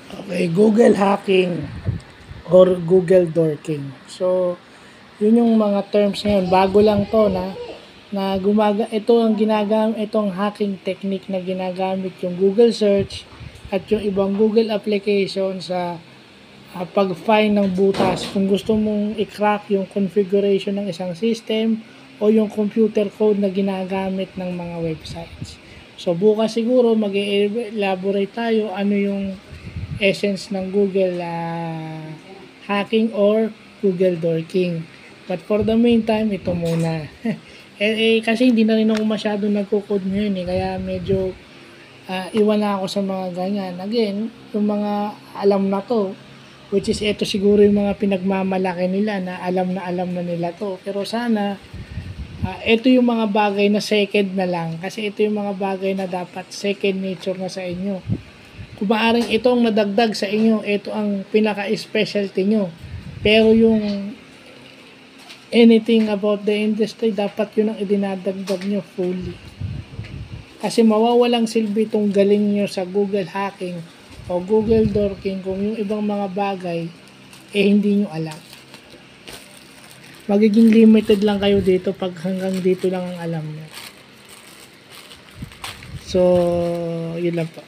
Okay, Google hacking or Google dorking. So, yun yung mga terms ngayon. Bago lang to ito ang itong hacking technique na ginagamit yung Google search at yung ibang Google application sa pag-find ng butas. Kung gusto mong i-crack yung configuration ng isang system o yung computer code na ginagamit ng mga websites. So, bukas siguro mag-elaborate tayo ano yung essence ng Google hacking or Google dorking. But for the meantime, ito muna. Kasi hindi na rin ako masyado nagko-code ngayon kaya medyo iwan na ako sa mga ganyan. Again, yung mga alam na to, which is ito siguro yung mga pinagmamalaki nila na alam na nila to. Pero sana, ito yung mga bagay na second na lang. Kasi ito yung mga bagay na dapat second nature na sa inyo. Kung maaaring ito ang nadagdag sa inyo, ito ang pinaka-specialty nyo. Pero yung anything about the industry, dapat yun ang idinadagdag nyo fully. Kasi mawawalang silbi itong galing nyo sa Google hacking o Google dorking kung yung ibang mga bagay hindi nyo alam. Magiging limited lang kayo dito pag hanggang dito lang ang alam nyo. So, yun lang po.